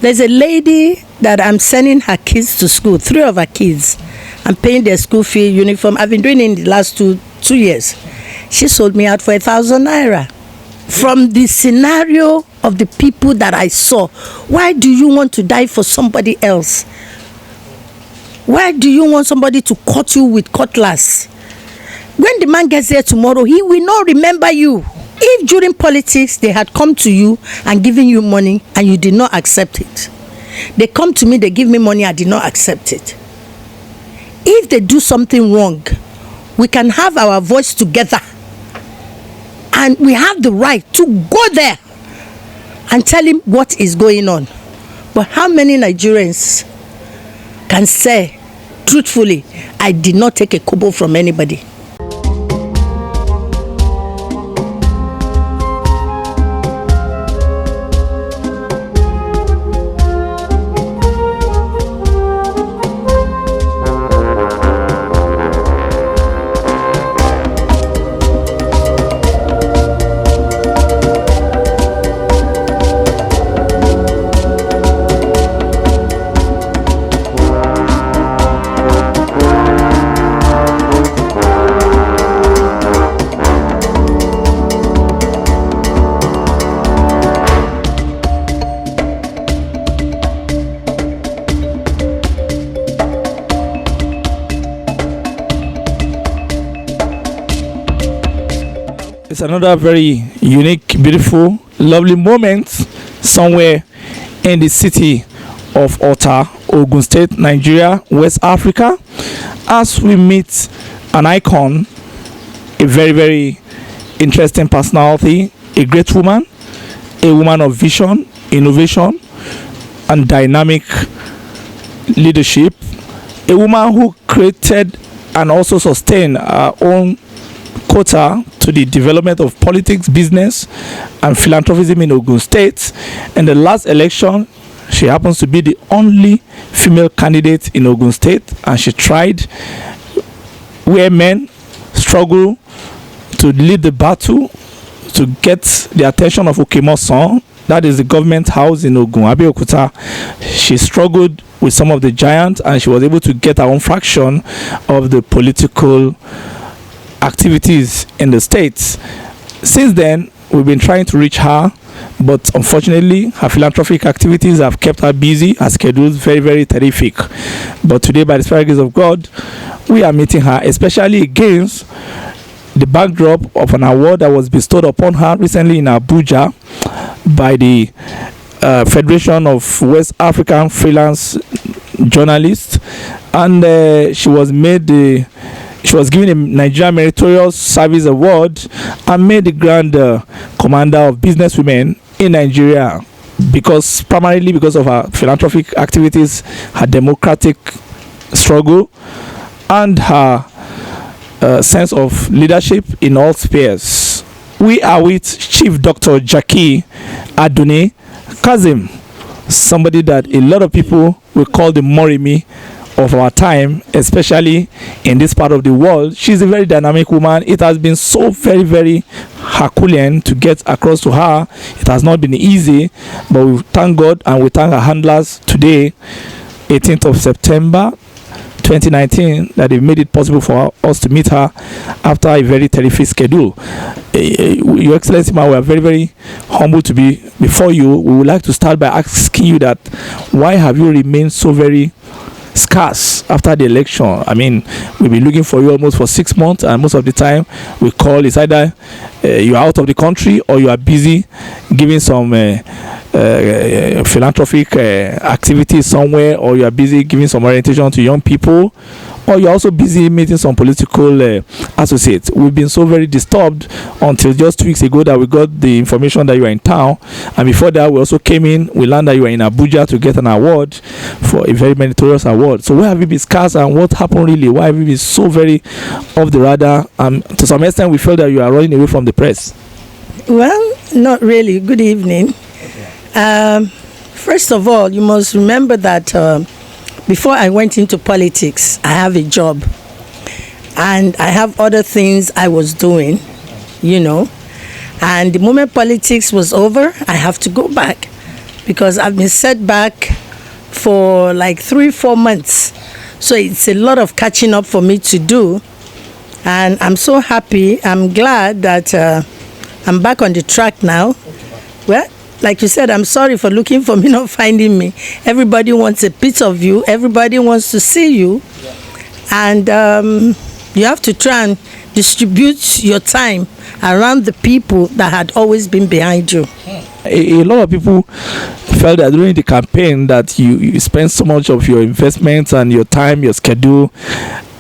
There's a lady that I'm sending her kids to school, 3 of her kids. I'm paying their school fee, uniform. I've been doing it in the last two years. She sold me out for 1,000 naira. From the scenario of the people that I saw, why do you want to die for somebody else? Why do you want somebody to cut you with cutlass? When the man gets there tomorrow, he will not remember you. If during politics they had come to you and given you money and you did not accept it, they come to me, they give me money, I did not accept it. If they do something wrong, we can have our voice together and we have the right to go there and tell him what is going on. But how many Nigerians can say truthfully, I did not take a kobo from anybody? It's another very unique, beautiful, lovely moment somewhere in the city of Ota, Ogun State, Nigeria, West Africa, as we meet an icon, a very, very interesting personality, a great woman, a woman of vision, innovation, and dynamic leadership, a woman who created and also sustained her own quota to the development of politics, business, and philanthropism in Ogun State. In the last election, she happens to be the only female candidate in Ogun State, and she tried where men struggle to lead the battle to get the attention of Okemosan, that is the government house in Ogun, Abeokuta. She struggled with some of the giants, and she was able to get her own fraction of the political activities in the states. Since then, we've been trying to reach her, but unfortunately her philanthropic activities have kept her busy. Her schedule is very, very terrific. But today, by the special grace of God, we are meeting her, especially against the backdrop of an award that was bestowed upon her recently in Abuja by the Federation of West African Freelance Journalists, and she was given a Nigerian Meritorious Service Award and made the Grand Commander of Businesswomen in Nigeria, primarily because of her philanthropic activities, her democratic struggle, and her sense of leadership in all spheres. We are with Chief Dr. Jackie Adunni Kassim, somebody that a lot of people will call the Moremi of our time, especially in this part of the world. She's a very dynamic woman. It has been so very, very Herculean to get across to her. It has not been easy, but we thank God and we thank our handlers today, 18th of September 2019, that they made it possible for us to meet her after a very terrific schedule. Your Excellency, we are very, very humbled to be before you. We would like to start by asking you that why have you remained so very scarce after the election? I mean, we've been looking for you almost for 6 months, and most of the time we call, it's either you're out of the country or you are busy giving some philanthropic activities somewhere, or you are busy giving some orientation to young people, or you're also busy meeting some political associates. We've been so very disturbed until just 2 weeks ago that we got the information that you are in town, and before that we also came in, we learned that you were in Abuja to get an award, for a very meritorious award. So where have you been scarce, and what happened really? Why have you been so very off the radar? To some extent we felt that you are running away from the press. Well, not really. Good evening. First of all, you must remember that before I went into politics, I have a job and I have other things I was doing, and the moment politics was over, I have to go back because I've been set back for like 3-4 months. So it's a lot of catching up for me to do. And I'm so happy. I'm glad that I'm back on the track now. Well, like you said, I'm sorry for looking for me, not finding me. Everybody wants a piece of you. Everybody wants to see you. And you have to try and distribute your time around the people that had always been behind you. A lot of people felt that during the campaign that you spent so much of your investments and your time, your schedule,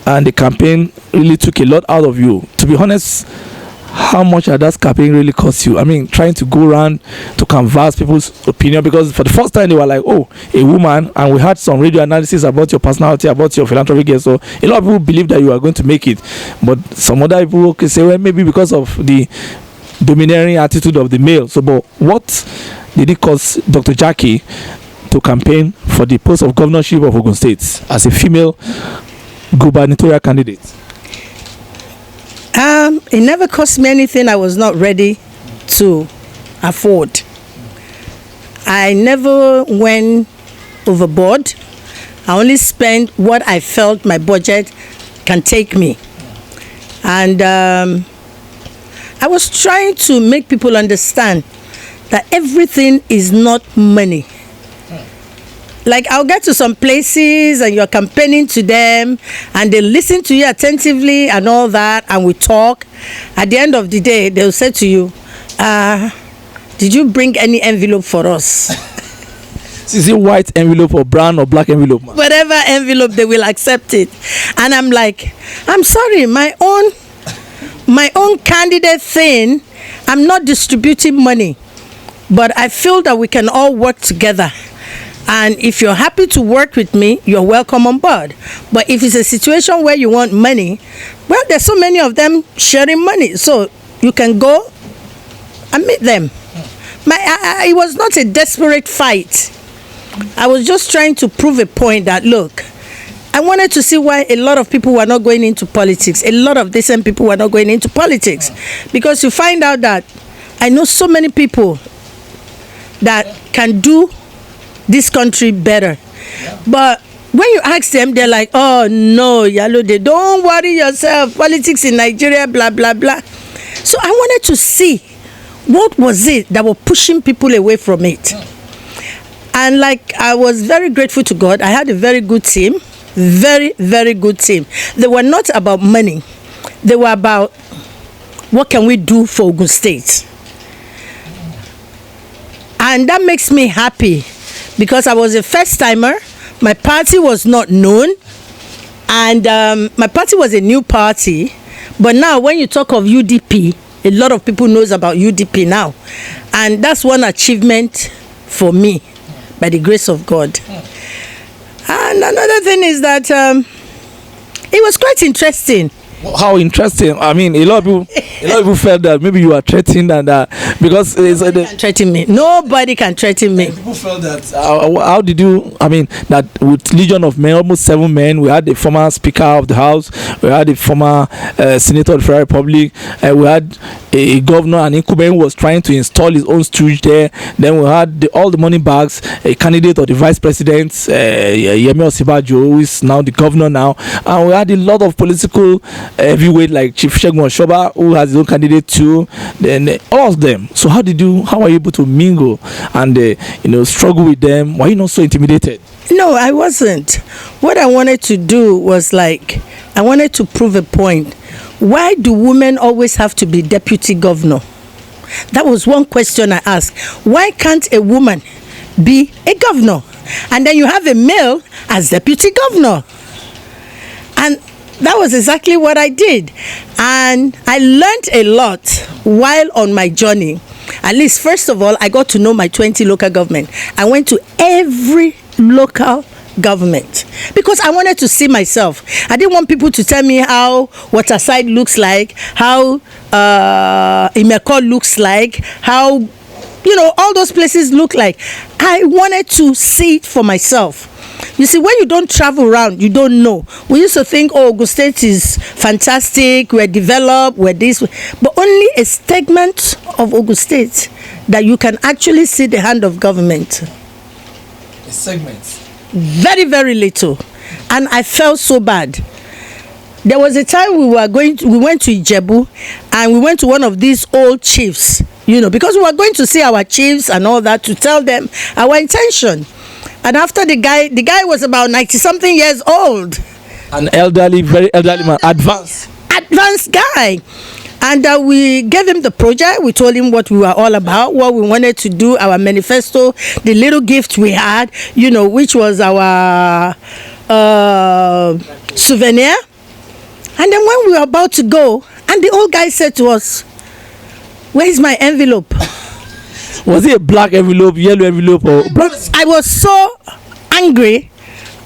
and the campaign really took a lot out of you. To be honest, how much had that campaign really cost you? I mean, trying to go around to canvass people's opinion, because for the first time they were like, oh, a woman, and we had some radio analysis about your personality, about your philanthropic gifts. So a lot of people believe that you are going to make it, but some other people can say, well, maybe because of the domineering attitude of the male. So, but what did it cost Dr. Jackie to campaign for the post of governorship of Ogun State as a female gubernatorial candidate? It never cost me anything I was not ready to afford. I never went overboard. I only spent what I felt my budget can take me. And I was trying to make people understand that everything is not money. Like, I'll get to some places and you're campaigning to them and they listen to you attentively and all that, and we talk. At the end of the day, they'll say to you, did you bring any envelope for us? Is it white envelope or brown or black envelope? Whatever envelope, they will accept it. And I'm like, I'm sorry, my own candidate thing, I'm not distributing money. But I feel that we can all work together. And if you're happy to work with me, you're welcome on board. But if it's a situation where you want money, well, there's so many of them sharing money. So you can go and meet them. It was not a desperate fight. I was just trying to prove a point that, look, I wanted to see why a lot of people were not going into politics. A lot of decent people were not going into politics. Because you find out that I know so many people that can do this country better. But when you ask them, they're like, oh no, Yalode, don't worry yourself, politics in Nigeria, blah blah blah. So I wanted to see what was it that were pushing people away from it. And like, I was very grateful to God. I had a very good team, very, very good team. They were not about money. They were about what can we do for Ogun State. And that makes me happy, because I was a first timer. My party was not known, and my party was a new party. But now when you talk of UDP, a lot of people knows about UDP now, and that's one achievement for me, by the grace of God. And another thing is that it was quite interesting. How interesting! I mean, a lot of people felt that maybe you are threatened, and because nobody can threaten me. Nobody can threaten me. People felt that. How did you? I mean, that with Legion of Men, almost 7 men. We had the former Speaker of the House. We had the former Senator of the Federal Republic. We had a governor, and incumbent was trying to install his own stooge there. Then we had all the money bags. A candidate of the Vice President, Yemi Osibajo, who is now the governor now, and we had a lot of political heavyweight like Chief Segun Oshoba, who has his own candidate too. Then all of them. So how are you able to mingle and struggle with them? Why are you not so intimidated? No, I wasn't. What I wanted to do was I wanted to prove a point. Why do women always have to be deputy governor? That was one question I asked. Why can't a woman be a governor? And then you have a male as deputy governor. And that was exactly what I did. And I learned a lot while on my journey. At least, first of all, I got to know my 20 local government. I went to every local government because I wanted to see myself. I didn't want people to tell me how Waterside looks like, how Imeko looks like, how all those places look like. I wanted to see it for myself. You see, when you don't travel around, you don't know. We used to think, oh, Ogun State is fantastic, we're developed, we're this, but only a segment of Ogun State that you can actually see the hand of government. A segment. Very, very little. And I felt so bad. There was a time we went to Ijebu, and we went to one of these old chiefs, because we were going to see our chiefs and all that, to tell them our intention. And after the guy was about 90-something years old. An elderly, very elderly man, advanced guy. And we gave him the project. We told him what we were all about, what we wanted to do, our manifesto, the little gift we had, which was our souvenir. And then when we were about to go, and the old guy said to us, "Where is my envelope?" Was it a black envelope, yellow envelope, or black? I was so angry.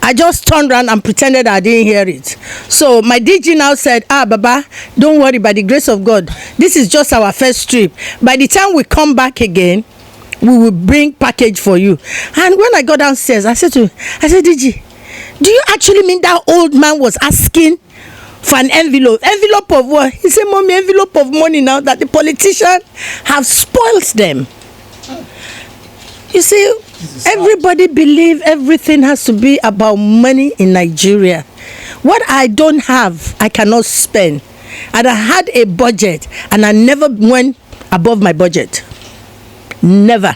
I just turned around and pretended I didn't hear it. So my DG now said, Baba, don't worry, by the grace of God, this is just our first trip. By the time we come back again, we will bring package for you. And when I got downstairs, I said, DG, do you actually mean that old man was asking for an envelope? Envelope of what? He said, Mommy, envelope of money now that the politicians have spoiled them. You see, everybody believe everything has to be about money in Nigeria. What I don't have, I cannot spend. And I had a budget, and I never went above my budget. Never.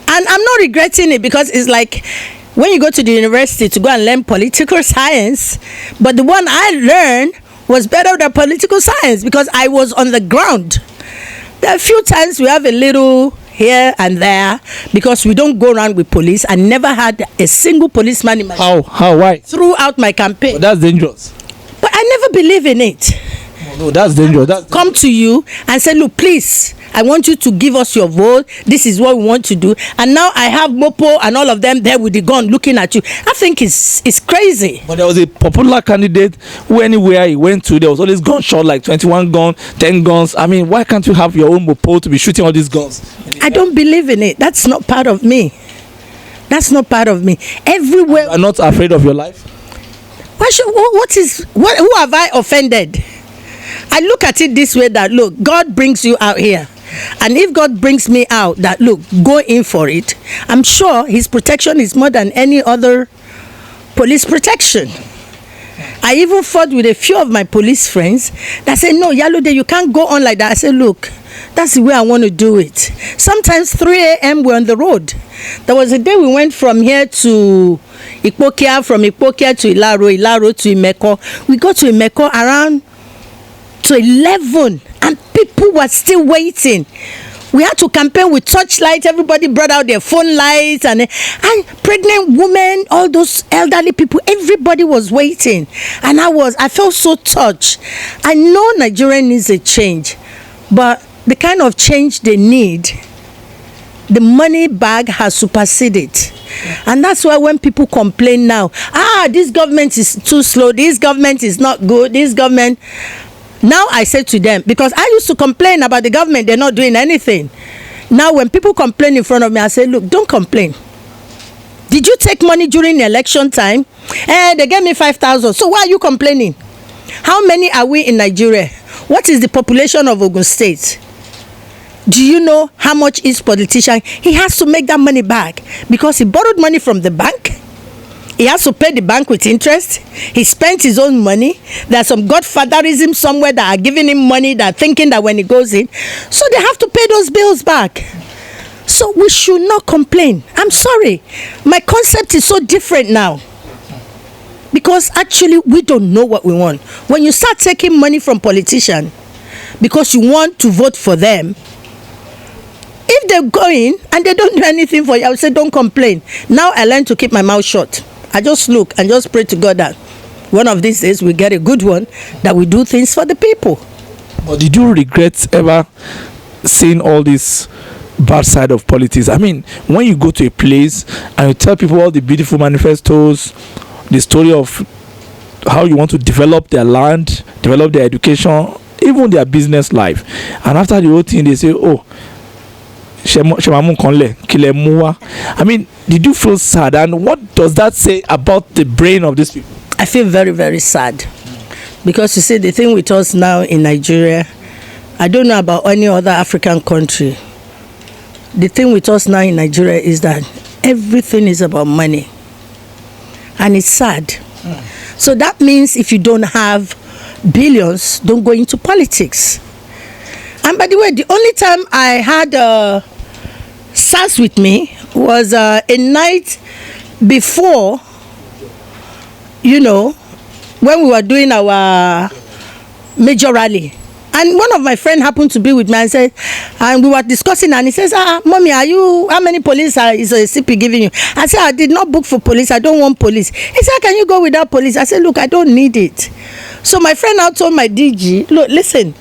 And I'm not regretting it, because it's like when you go to the university to go and learn political science, but the one I learned was better than political science, because I was on the ground. There are a few times we have a little here and there, because we don't go around with police. I never had a single policeman in my why throughout my campaign. That's dangerous. But I never believe in it. No, that's dangerous. Come to you and say, look, please, I want you to give us your vote. This is what we want to do. And now I have Mopo and all of them there with the gun looking at you. I think it's crazy. But there was a popular candidate who, anywhere he went to, there was always gunshot, like 21 guns, 10 guns. I mean, why can't you have your own Mopo to be shooting all these guns? I don't believe in it. That's not part of me. That's not part of me. Everywhere. You are not afraid of your life? Who have I offended? I look at it this way, that look, God brings you out here. And if God brings me out, that look, go in for it, I'm sure his protection is more than any other police protection. I even fought with a few of my police friends that said, no, Yalude, you can't go on like that. I said, look, that's the way I want to do it. Sometimes 3 a.m. we're on the road. There was a day we went from here to Ikpokia, from Ikpokia to Ilaro to Imeko. We got to Imeko around to 11, and people were still waiting. We had to campaign with torchlight. Everybody brought out their phone lights, and pregnant women, all those elderly people, everybody was waiting. And I felt so touched. I know Nigeria needs a change, but the kind of change they need, the money bag has superseded. And that's why when people complain now, this government is too slow, this government is not good, this government. Now I say to them, because I used to complain about the government, they're not doing anything. Now when people complain in front of me, I say, look, don't complain. Did you take money during the election time? They gave me 5,000. So why are you complaining? How many are we in Nigeria? What is the population of Ogun State? Do you know how much each politician? He has to make that money back because he borrowed money from the bank. He has to pay the bank with interest. He spent his own money. There's some godfatherism somewhere that are giving him money, that are thinking that when he goes in, so they have to pay those bills back. So we should not complain. I'm sorry. My concept is so different now. Because actually we don't know what we want. When you start taking money from politicians because you want to vote for them, if they go in and they don't do anything for you, I would say don't complain. Now I learn to keep my mouth shut. I just look and just pray to God that one of these days we get a good one, that we do things for the people. But did you regret ever seeing all this bad side of politics? I mean, when you go to a place and you tell people all the beautiful manifestos, the story of how you want to develop their land, develop their education, even their business life, and after the whole thing they say, oh, I mean, did you feel sad, and what does that say about the brain of these people? I feel very, very sad, because you see, the thing with us now in Nigeria, I don't know about any other African country. The thing with us now in Nigeria is that everything is about money, and it's sad. So that means if you don't have billions, don't go into politics. And by the way, the only time I had SARS with me was a night before, you know, when we were doing our major rally. And one of my friends happened to be with me and said, and we were discussing, and he says, Mommy, how many police is a CP giving you? I said, I did not book for police. I don't want police. He said, can you go without police? I said, look, I don't need it. So my friend now told my DG, look, listen,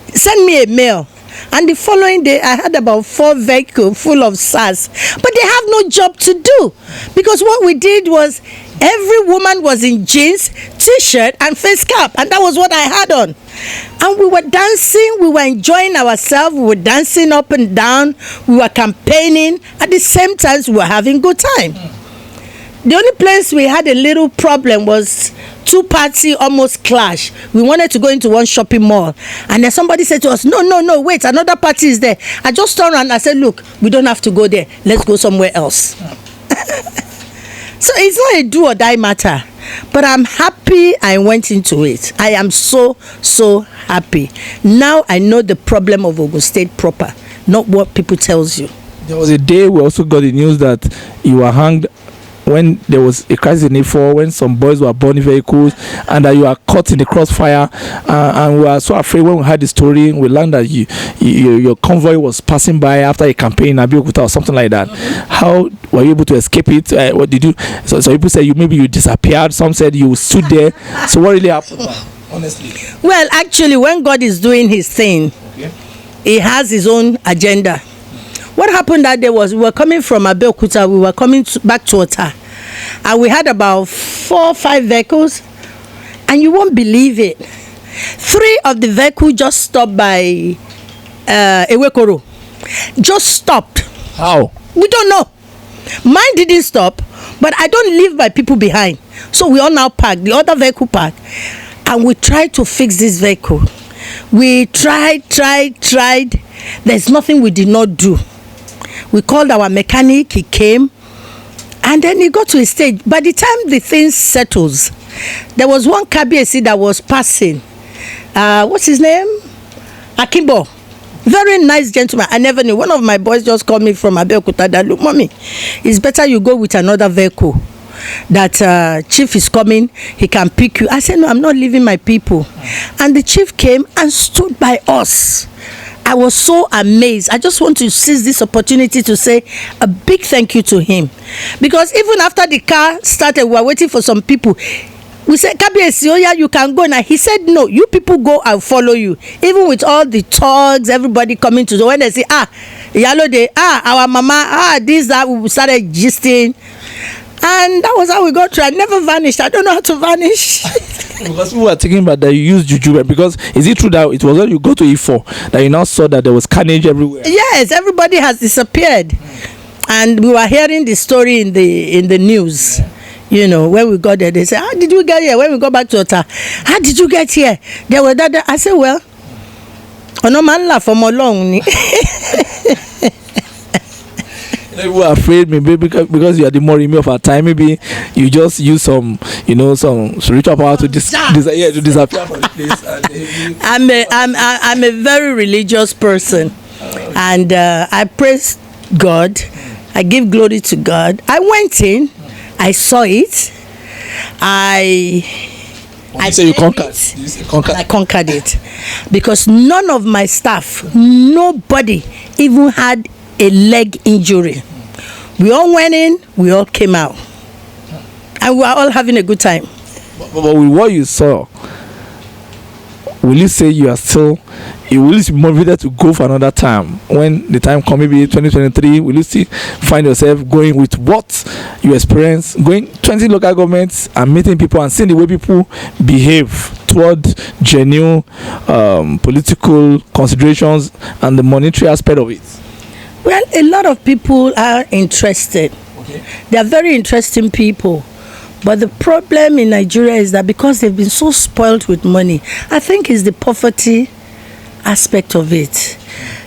send me a mail. And the following day, I had about 4 vehicles full of SARS. But they have no job to do. Because what we did was, every woman was in jeans, t-shirt, and face cap. And that was what I had on. And we were dancing. We were enjoying ourselves. We were dancing up and down. We were campaigning. At the same time, we were having good time. The only place we had a little problem was 2 parties almost clashed. We wanted to go into one shopping mall, and then somebody said to us, no, wait, another party is there. I just turned around and I said, look, we don't have to go there. Let's go somewhere else. So it's not a do or die matter, but I'm happy I went into it. I am so happy. Now I know the problem of Ogun State proper, not what people tells you. There was a day we also got the news that you were hanged when there was a crisis in A4, when some boys were burning vehicles, and that you are caught in the crossfire, and we were so afraid when we heard the story. We learned that your convoy was passing by after a campaign in Abeokuta or something like that. How were you able to escape it? What did you? So people said you disappeared. Some said you stood there. So what really happened? Honestly. Well, actually, when God is doing His thing, He has His own agenda. What happened that day was, we were coming from Abeokuta, we were coming back to Ota, and we had about 4 or 5 vehicles, and you won't believe it. 3 of the vehicles just stopped by Ewekoro. Just stopped. How? We don't know. Mine didn't stop, but I don't leave my people behind. So we all now parked, the other vehicle parked, and we tried to fix this vehicle. We tried. There's nothing we did not do. We called our mechanic, he came, and then he got to a stage. By the time the thing settles, there was one KBC that was passing. What's his name? Akimbo. Very nice gentleman. I never knew. One of my boys just called me from Abeokuta that, look, Mommy, it's better you go with another vehicle. That chief is coming, he can pick you. I said, no, I'm not leaving my people. And the chief came and stood by us. I was so amazed. I just want to seize this opportunity to say a big thank you to him. Because even after the car started, we were waiting for some people. We said, Kabiyesi, oh yeah, you can go now. He said, no, you people go, I'll follow you. Even with all the thugs, everybody coming to, when they say, Iyalode, our mama, this, that, we started gisting. And that was how we got through. I never vanished. I don't know how to vanish. Because we were thinking about that you used juju, because is it true that it was when you go to E4 that you now saw that there was carnage everywhere? Yes, everybody has disappeared. And we were hearing the story in the news. You know, when we got there, they said, how did we get here? When we go back to Ota, how did you get here? They were that. I said, well, no man laugh for more long. We were afraid maybe because you are the Moremi of Our Time. Maybe you just use some spiritual power to disappear from the place. I'm a very religious person, and I praise God. I give glory to God. I went in, I saw it. I conquered it because none of my staff, nobody even had a leg injury. We all went in, we all came out, and we were all having a good time. But with what you saw, will you say you will be motivated to go for another time when the time comes, maybe 2023? Will you still find yourself going with what you experience, going 20 local governments and meeting people and seeing the way people behave toward genuine political considerations and the monetary aspect of it? Well, a lot of people are interested. Okay. They are very interesting people. But the problem in Nigeria is that because they've been so spoiled with money, I think it's the poverty aspect of it.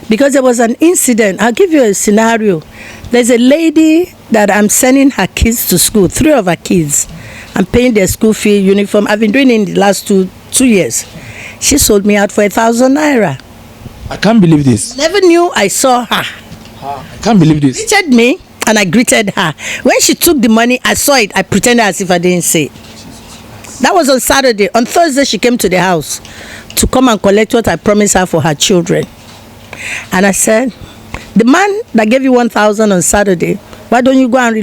Because there was an incident, I'll give you a scenario. There's a lady that I'm sending her kids to school, 3 of her kids. I'm paying their school fee, uniform. I've been doing it in the last two years. She sold me out for 1,000 naira. I can't believe this. Never knew I saw her. I can't believe this. Greeted me and I greeted her. When she took the money, I saw it. I pretended as if I didn't see it. That was on Saturday. On Thursday, she came to the house to come and collect what I promised her for her children. And I said, the man that gave you 1,000 on Saturday, why don't you go and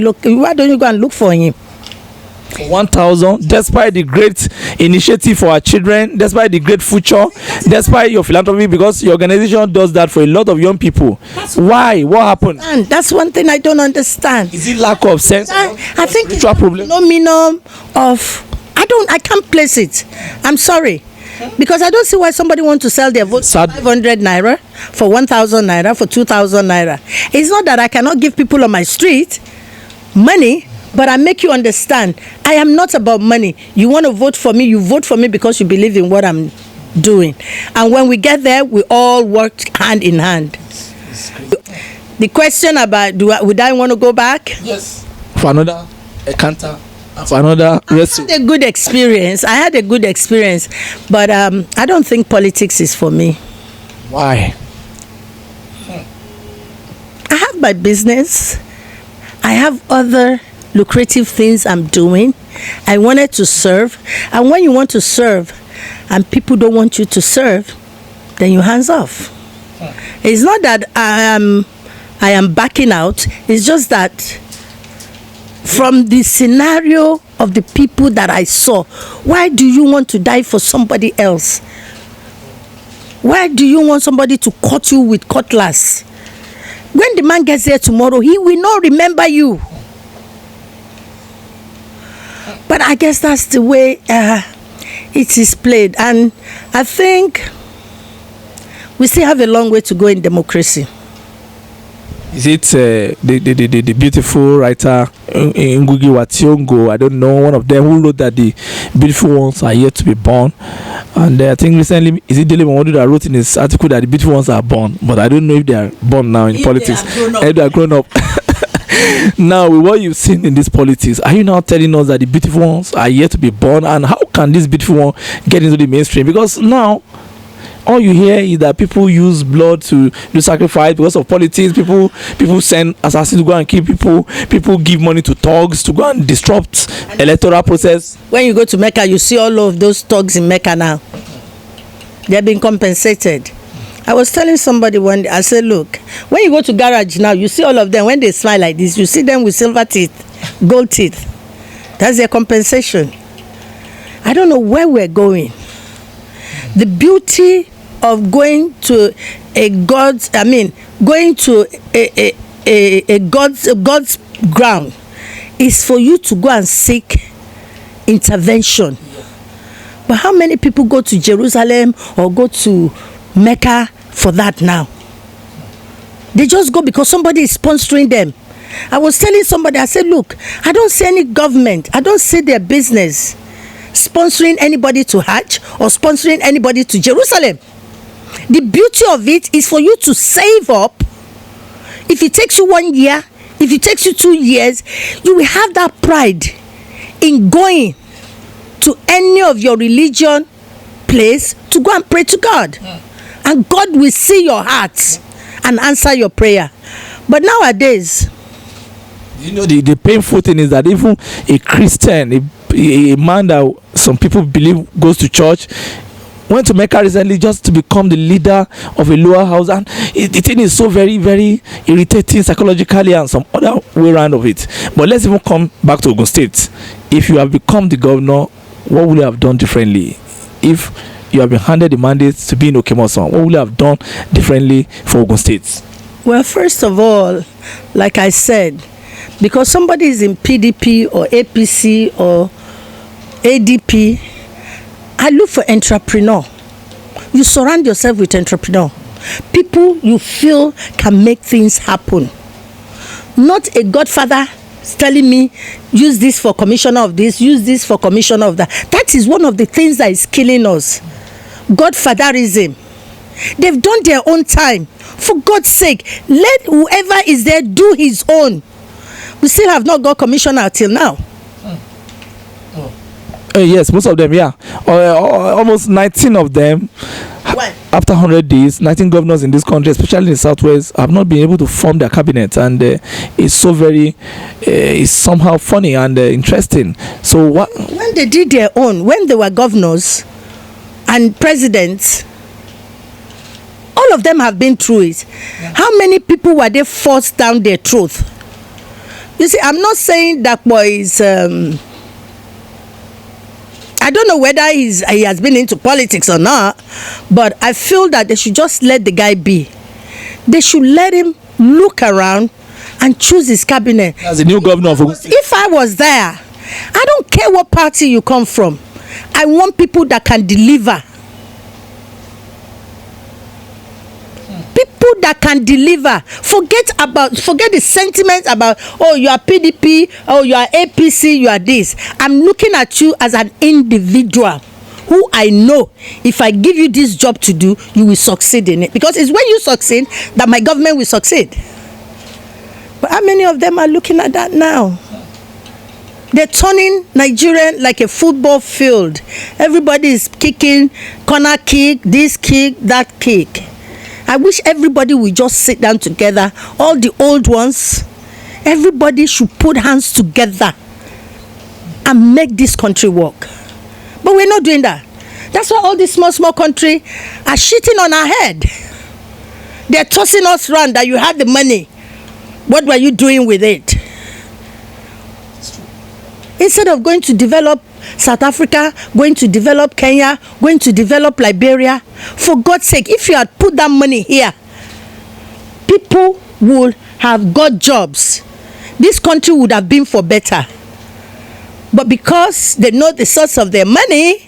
look for him? 1,000, despite the great initiative for our children, despite the great future, despite your philanthropy, because your organization does that for a lot of young people. Why? What happened? And that's one thing I don't understand. Is it lack of sense? I think it's a problem. Phenomenon of I can't place it. I'm sorry. Because I don't see why somebody wants to sell their vote for 500 naira, for 1,000 naira, for 2,000 naira. It's not that I cannot give people on my street money, but I make you understand, I am not about money. You want to vote for me, you vote for me because you believe in what I'm doing. And when we get there, we all work hand in hand. The question about would I want to go back? Yes. For another encounter, for another wrestle. I had a good experience. But I don't think politics is for me. Why? I have my business. I have other lucrative things I'm doing. I wanted to serve. And when you want to serve and people don't want you to serve, then you hands off. It's not that I am backing out. It's just that from the scenario of the people that I saw, why do you want to die for somebody else? Why do you want somebody to cut you with cutlass? When the man gets there tomorrow, he will not remember you. But I guess that's the way it is played. And I think we still have a long way to go in democracy. Is it the beautiful writer Ngugi wa Thiong'o? I don't know, one of them who wrote that the beautiful ones are yet to be born. And I think recently, is it Dele Momodu that wrote in his article that the beautiful ones are born? But I don't know if they are born now in politics. They are grown up. Now, with what you've seen in this politics, are you now telling us that the beautiful ones are yet to be born? And how can this beautiful one get into the mainstream? Because now, all you hear is that people use blood to do sacrifice because of politics. People send assassins to go and kill people. People give money to thugs to go and disrupt electoral process. When you go to Mecca, you see all of those thugs in Mecca now. They're being compensated. I was telling somebody one day, I said, look, when you go to garage now, you see all of them, when they smile like this, you see them with silver teeth, gold teeth. That's their compensation. I don't know where we're going. The beauty of going to God's ground is for you to go and seek intervention. But how many people go to Jerusalem or go to Mecca for that now? They just go because somebody is sponsoring them. I was telling somebody, I said, look, I don't see any government, I don't see their business sponsoring anybody to Hajj or sponsoring anybody to Jerusalem. The beauty of it is for you to save up. If it takes you 1 year, if it takes you 2 years, you will have that pride in going to any of your religion place to go and pray to God. And God will see your heart and answer your prayer. But nowadays, you know, the painful thing is that even a Christian, a man that some people believe goes to church, went to Mecca recently just to become the leader of a lower house, and the thing is so very, very irritating psychologically and some other way around of it. But let's even come back to Ogun State. If you have become the governor, what would you have done differently? If you have been handed the mandate to be in Okemoson, what would you have done differently for Ogun State? Well, first of all, like I said, because somebody is in PDP or APC or ADP, I look for entrepreneur. You surround yourself with entrepreneur. People people you feel can make things happen. Not a godfather telling me, use this for commissioner of this, use this for commissioner of that. That is one of the things that is killing us. Godfatherism. They've done their own time. For God's sake, let whoever is there do his own. We still have not got commissioner till now. Yes, most of them, yeah. Almost 19 of them. Why? After 100 days, 19 governors in this country, especially in the southwest, have not been able to form their cabinet, and it's so very, it's somehow funny and interesting. So what? When they did their own, when they were governors and presidents, all of them have been through it. Yeah. How many people were they forced down their throat? You see, I'm not saying that boy is. I don't know whether he has been into politics or not, but I feel that they should just let the guy be. They should let him look around and choose his cabinet. As a new governor of Ogun State. If I was there, I don't care what party you come from. I want people that can deliver. People that can deliver. Forget the sentiments about, oh, you are PDP, oh, you are APC, you are this. I'm looking at you as an individual who I know if I give you this job to do, you will succeed in it. Because it's when you succeed that my government will succeed. But how many of them are looking at that now? They're turning Nigeria like a football field. Everybody is kicking, corner kick, this kick, that kick. I wish everybody would just sit down together, all the old ones. Everybody should put hands together and make this country work. But we're not doing that. That's why all these small countries are shitting on our head. They're tossing us around that you had the money. What were you doing with it? Instead of going to develop South Africa, going to develop Kenya, going to develop Liberia, for God's sake, if you had put that money here, people would have got jobs. This country would have been for better. But because they know the source of their money,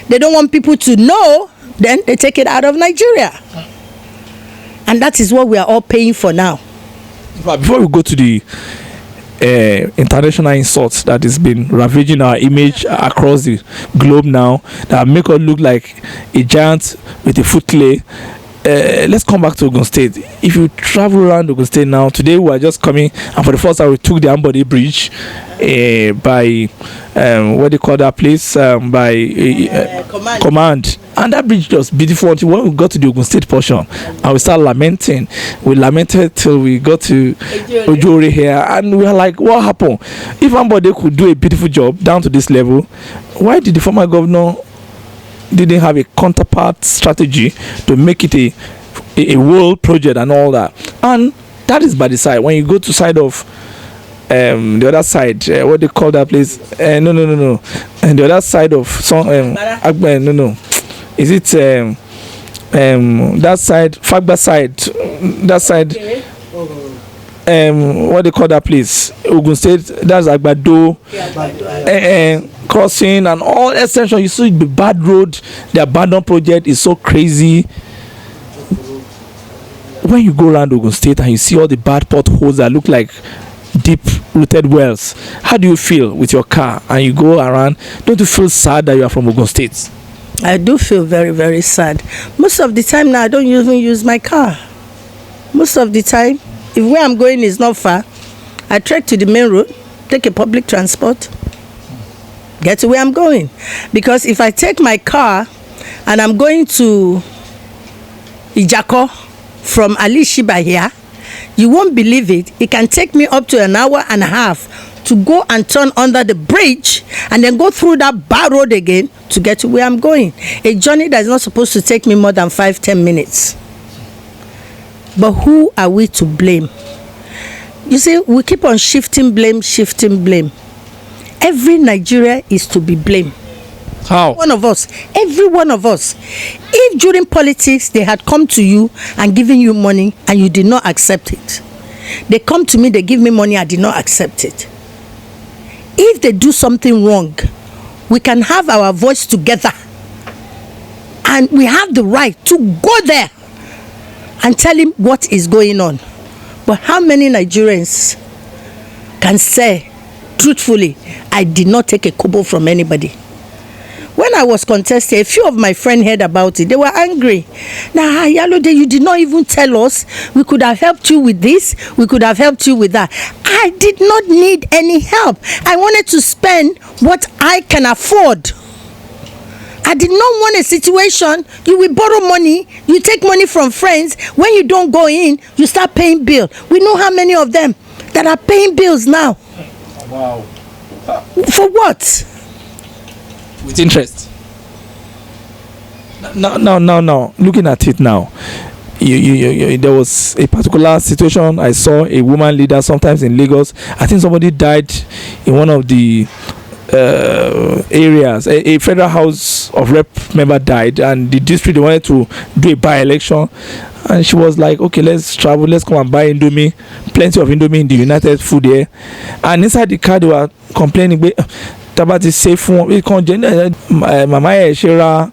they don't want people to know, then they take it out of Nigeria. And that is what we are all paying for now. But before we go to the international insults that has been ravaging our image across the globe now, that make us look like a giant with a foot clay, let's come back to Ogun State. If you travel around Ogun State now, today we are just coming, and for the first time we took the Ambody Bridge by what do you call that place, by Command. And that bridge was beautiful until when we got to the Ogun State portion, and we started lamenting. We lamented till we got to Ojore here, and we were like, what happened? If Ambody could do a beautiful job down to this level, why did the former governor didn't have a counterpart strategy to make it a world project and all that? And that is by the side. When you go to side of the other side, what they call that place? No. And the other side of some no. Is it that side, Fagba side? That side. What they call that place? Ogun State. That's Agbado. Crossing and all extension. You see the bad road. The abandoned project is so crazy. When you go around Ogun State and you see all the bad potholes that look like deep-rooted wells, how do you feel with your car and you go around? Don't you feel sad that you are from Ogun State? I do feel very, very sad. Most of the time now, I don't even use my car. Most of the time, if where I'm going is not far, I trek to the main road, take a public transport, get to where I'm going. Because if I take my car and I'm going to Ijako from Ali Shiba here, you won't believe it. It can take me up to an hour and a half to go and turn under the bridge and then go through that bar road again to get to where I'm going. A journey that is not supposed to take me more than 5-10 minutes. But who are we to blame? You see, we keep on shifting blame. Every Nigeria is to be blamed. How? One of us. Every one of us. If during politics they had come to you and given you money and you did not accept it, they come to me, they give me money, I did not accept it. If they do something wrong, we can have our voice together and we have the right to go there and tell him what is going on. But how many Nigerians can say truthfully, I did not take a kobo from anybody? When I was contested, a few of my friends heard about it. They were angry. Now, Yalode, you did not even tell us. We could have helped you with this. We could have helped you with that. I did not need any help. I wanted to spend what I can afford. I did not want a situation, you will borrow money, you take money from friends. When you don't go in, you start paying bill. We know how many of them that are paying bills now. Wow. For what? With interest. Now. Looking at it now, there was a particular situation. I saw a woman leader sometimes in Lagos. I think somebody died in one of the areas. A federal house of rep member died, and the district, they wanted to do a by-election, and she was like, okay, let's travel, let's come and buy Indomie. Plenty of Indomie in the United Food there, and inside the car they were complaining, tabati safe we can't mama shera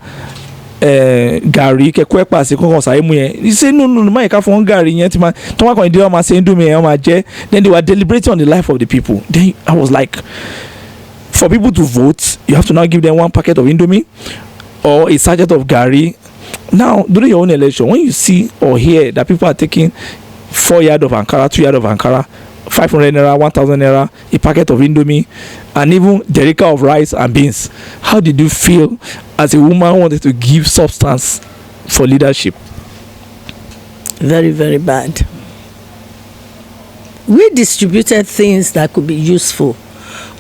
gari kekwe pase kon sa emu yen. He say no ma ka fun gari yen ti ma to wa kon dey ma say Indomie yen ma je. Then they were deliberating on the life of the people. Then I was like, for people to vote, you have to now give them one packet of Indomie or a sachet of gari. Now, during your own election, when you see or hear that people are taking 4 yards of Ankara, 2 yards of Ankara, 500 naira, 1,000 naira, a packet of Indomie, and even derica of rice and beans, how did you feel as a woman who wanted to give substance for leadership? Very, very bad. We distributed things that could be useful.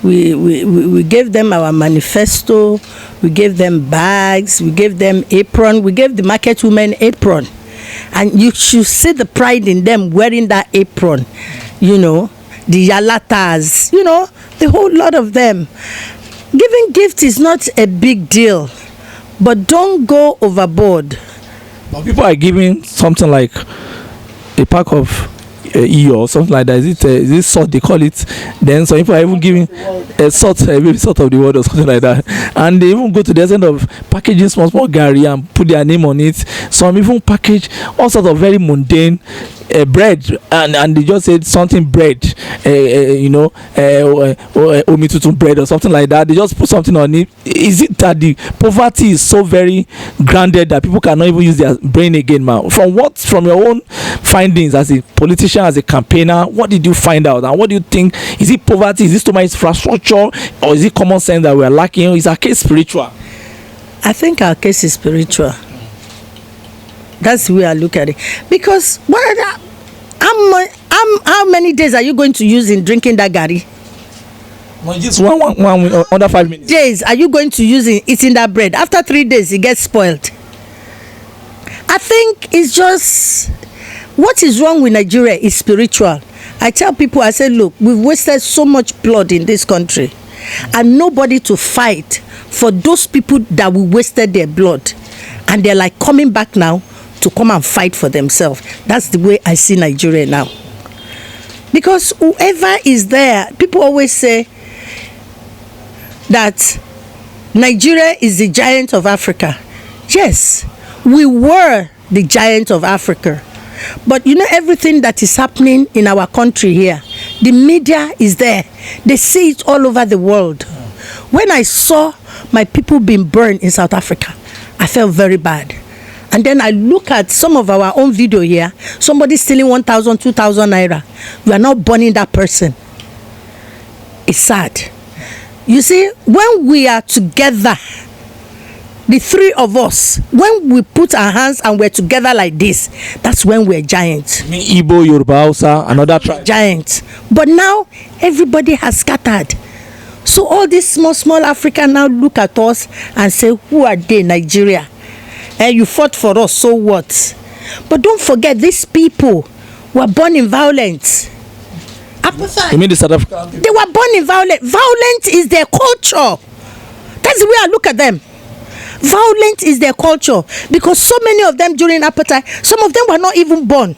We gave them our manifesto, we gave them bags, we gave them apron, we gave the market women apron. And you should see the pride in them wearing that apron, you know, the yalatas, you know, the whole lot of them. Giving gift is not a big deal, but don't go overboard. But people are giving something like a pack of or something like that. Is it salt they call it? Then some people are even giving a salt, maybe salt of the world or something like that, and they even go to the extent of packaging small gari and put their name on it. Some even package all sorts of very mundane bread, and they just said something bread, you know, omitutu bread or something like that. They just put something on it. Is it that the poverty is so very grounded that people cannot even use their brain again, man? From your own findings as a politician, as a campaigner, what did you find out, and what do you think? Is it poverty? Is this too much infrastructure, or is it common sense that we are lacking? Is our case spiritual? I think our case is spiritual. That's the way I look at it. Because how many days are you going to use in drinking that gari? Just one under 5 minutes. Days are you going to use in eating that bread? After 3 days, it gets spoiled. I think it's just what is wrong with Nigeria is spiritual. I tell people, I say, look, we've wasted so much blood in this country, and nobody to fight for those people that we wasted their blood, and they're like coming back now to come and fight for themselves. That's the way I see Nigeria now. Because whoever is there, people always say that Nigeria is the giant of Africa. Yes, we were the giant of Africa. But you know, everything that is happening in our country here, the media is there. They see it all over the world. When I saw my people being burned in South Africa, I felt very bad. And then I look at some of our own video here. Somebody stealing 1,000, 2,000 naira. We are not burning that person. It's sad. You see, when we are together, the three of us, when we put our hands and we're together like this, that's when we're giants. Me, Igbo, Yoruba, Hausa, another tribe. Giants. But now, everybody has scattered. So all these small Africa now look at us and say, who are they, Nigeria? And you fought for us, so what? But don't forget, these people were born in violence. You mean the South African people? They were born in violence. Violence is their culture. That's the way I look at them. Violence is their culture. Because so many of them during apartheid, some of them were not even born.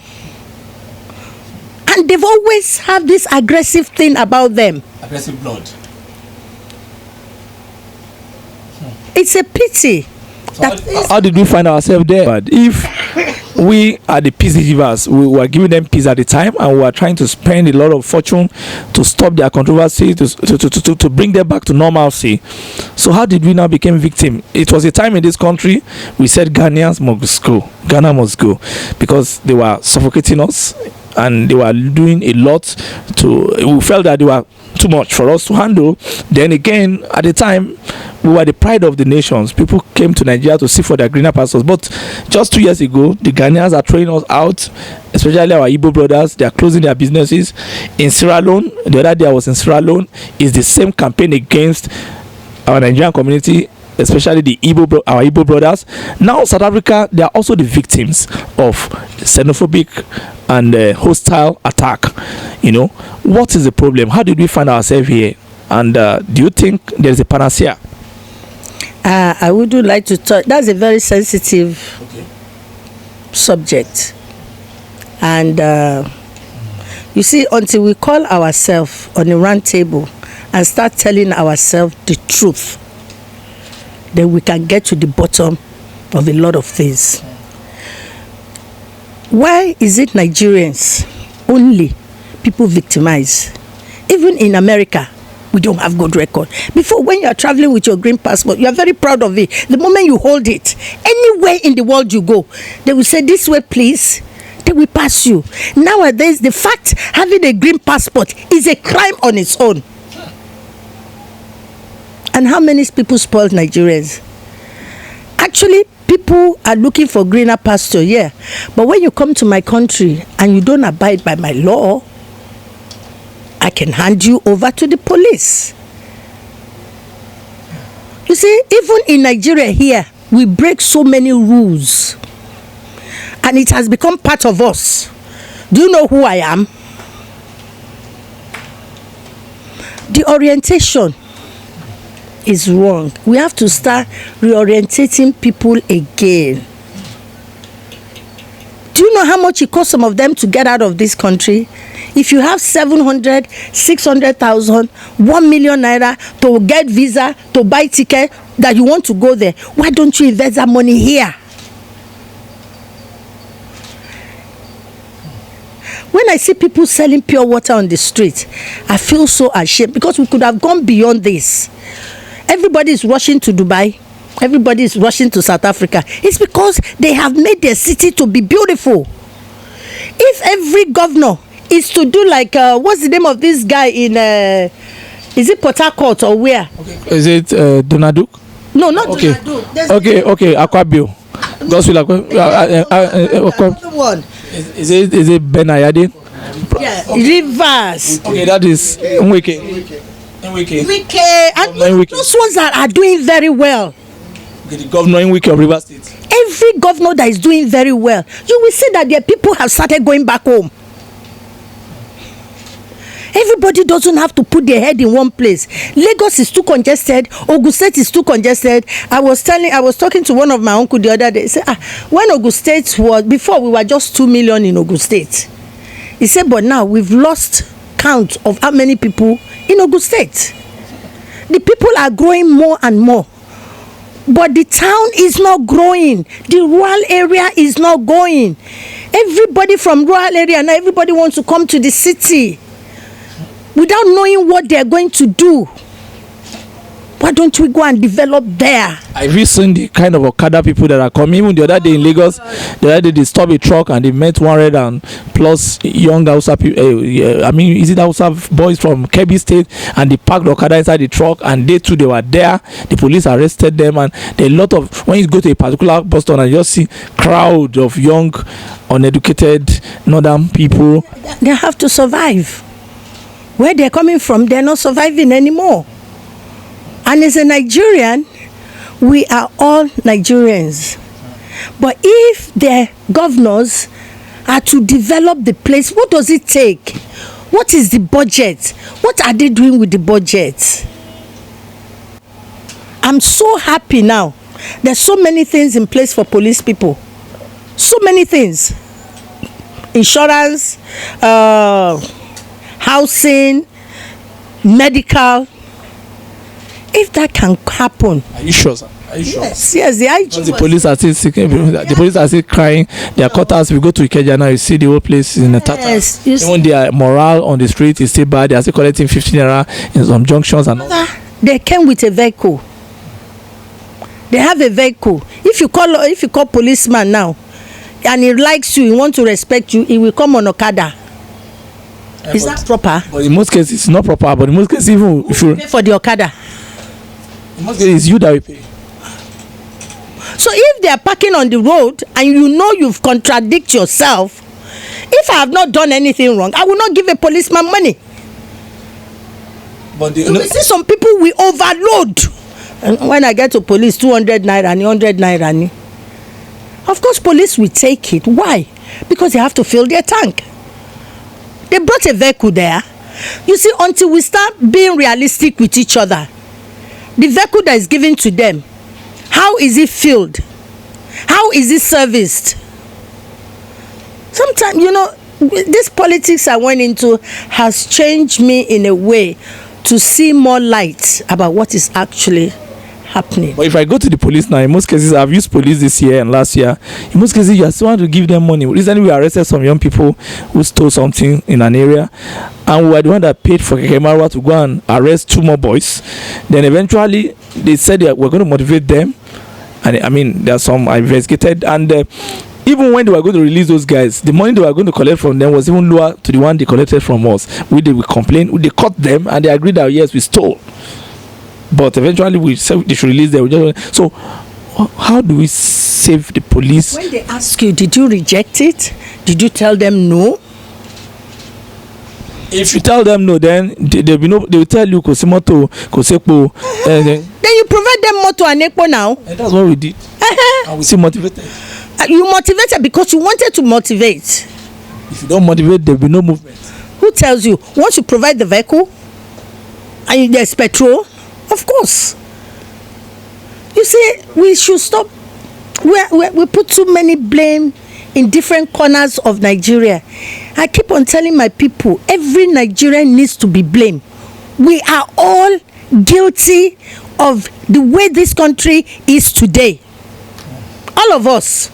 And they've always had this aggressive thing about them. Aggressive blood. It's a pity. So how did we find ourselves there? But if we are the peace givers. We were giving them peace at the time, and we were trying to spend a lot of fortune to stop their controversy, to bring them back to normalcy. So how did we now become victim? It was a time in this country we said Ghanaians must go. Ghana must go, because they were suffocating us and they were doing a lot we felt that they were too much for us to handle. Then again, at the time, we were the pride of the nations. People came to Nigeria to seek for their greener pastures. But just 2 years ago, the Ghanaians are throwing us out, especially our Igbo brothers. They are closing their businesses. In Sierra Leone, the other day I was in Sierra Leone, is the same campaign against our Nigerian community, especially our Igbo brothers. Now South Africa, they are also the victims of xenophobic and hostile attack. What is the problem? How did we find ourselves here? And do you think there is a panacea? I would like to talk. That's a very sensitive subject, and you see, until we call ourselves on a round table and start telling ourselves the truth, then we can get to the bottom of a lot of things. Why is it Nigerians only people victimize? Even in America, we don't have good record. Before, when you are traveling with your green passport, you are very proud of it. The moment you hold it, anywhere in the world you go, they will say, this way please, they will pass you. Nowadays, the fact having a green passport is a crime on its own. And how many people spoil Nigerians? Actually, people are looking for greener pasture, yeah. But when you come to my country and you don't abide by my law, I can hand you over to the police. You see, even in Nigeria here, we break so many rules. And it has become part of us. Do you know who I am? The orientation is wrong. We have to start reorientating people again. Do you know how much it costs some of them to get out of this country? If you have 700, 600,000, 1 million naira to get visa, to buy ticket that you want to go there, why don't you invest that money here? When I see people selling pure water on the street, I feel so ashamed, because we could have gone beyond this. Everybody is rushing to Dubai. Everybody is rushing to South Africa. It's because they have made their city to be beautiful. If every governor is to do like, what's the name of this guy in, is it Port Harcourt or where? Okay. Is it Donaduk? No, not okay. Donaduk. Okay, Aquabio. Another one. Is it Ben Ayade? Yeah, Rivers. Okay, that is Nweke. And those ones that are doing very well. Okay, the governor in Nweke of Rivers State. Every governor that is doing very well, you will see that their people have started going back home. Everybody doesn't have to put their head in one place. Lagos is too congested. Ogun State is too congested. I was talking to one of my uncle the other day. He said, when Ogun State was, before we were just 2 million in Ogun State. He said, but now we've lost count of how many people in Ogun State. The people are growing more and more. But the town is not growing. The rural area is not going. Everybody from rural area now, everybody wants to come to the city without knowing what they're going to do. Why don't we go and develop there? I've seen the kind of Okada people that are coming. Even the other day in Lagos, the other day they stopped a truck and they met 100 and plus young Hausa people. Is it Hausa boys from Kebbi State, and they parked Okada inside the truck, and they too, they were there. The police arrested them, and there are a lot of, when you go to a particular bus stop and you just see crowd of young, uneducated northern people. They have to survive. Where they're coming from, they're not surviving anymore. And as a Nigerian, we are all Nigerians. But if the governors are to develop the place, what does it take? What is the budget? What are they doing with the budget? I'm so happy now. There's so many things in place for police people. So many things. Insurance, housing, medical. If that can happen, are you sure, sir? Are you sure? Yes, the IG. The police are still seeking. The police are still crying. Their quarters. We go to Ikeja now. You see the whole place is in a tata. Yes, even their morale on the street is still bad. They are still collecting 15 naira in some junctions and all. They came with a vehicle. They have a vehicle. If you call policeman now, and he likes you, he want to respect you, he will come on Okada. Is that proper? But in most cases, it's not proper. But in most cases, even if you pay for the Okada, in most cases, it's you that will pay. So if they are parking on the road and you know you've contradict yourself, if I have not done anything wrong, I will not give a policeman money. But you see some people we overload. And when I get to police, 200 naira and 100 naira. Of course, police will take it. Why? Because they have to fill their tank. They brought a vehicle there. You see, until we start being realistic with each other, the vehicle that is given to them, how is it filled? How is it serviced? Sometimes, this politics I went into has changed me in a way to see more light about what is actually happening. But if I go to the police now, in most cases, I've used police this year and last year. In most cases, you still want to give them money. Recently, we arrested some young people who stole something in an area, and we were the one that paid for Kekemawa to go and arrest 2 more boys. Then eventually, they said that we're going to motivate them. And I mean, there's some I investigated, and even when they were going to release those guys, the money they were going to collect from them was even lower to the one they collected from us. We complained, they caught them, and they agreed that yes, we stole. But eventually, we said they should release them. So, how do we save the police? When they ask you, did you reject it? Did you tell them no? If you tell them no, then they will tell you Kosimoto, Kosepo. Then you provide them moto and Ekpo now. And that's what we did. And we still motivated. You motivated because you wanted to motivate. If you don't motivate, there will be no movement. Who tells you? Once you provide the vehicle and there's petrol, of course. You see, we should stop. We put too many blame in different corners of Nigeria. I keep on telling my people, every Nigerian needs to be blamed. We are all guilty of the way this country is today. All of us.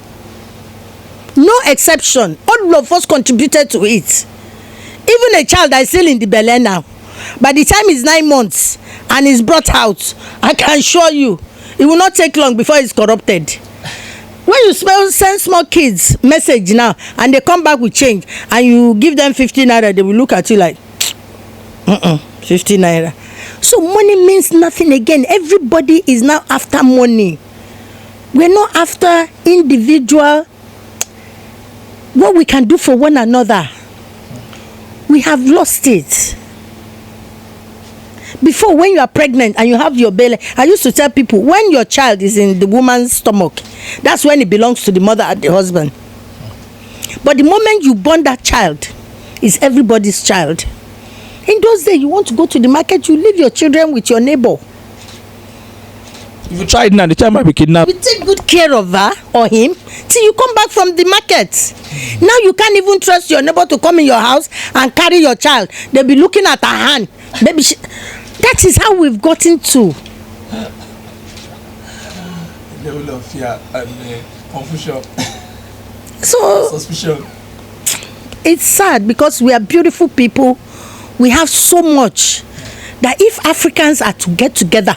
No exception. All of us contributed to it. Even a child that is still in the belly now, by the time he's 9 months and is brought out, I can assure you, it will not take long before it's corrupted. When you send small kids message now and they come back with change and you give them 50 naira, they will look at you like 50 naira. So money means nothing again. Everybody is now after money. We're not after individual, what we can do for one another. We have lost it. Before, when you are pregnant and you have your belly, I used to tell people, when your child is in the woman's stomach, that's when it belongs to the mother and the husband. But the moment you born that child, it's everybody's child. In those days, you want to go to the market, you leave your children with your neighbor. If you try it now, the child might be kidnapped. You take good care of her or him till you come back from the market. Now you can't even trust your neighbor to come in your house and carry your child. They'll be looking at her hand. Maybe that is how we've gotten to. The level of fear and confusion. So suspicion. It's sad because we are beautiful people. We have so much that if Africans are to get together,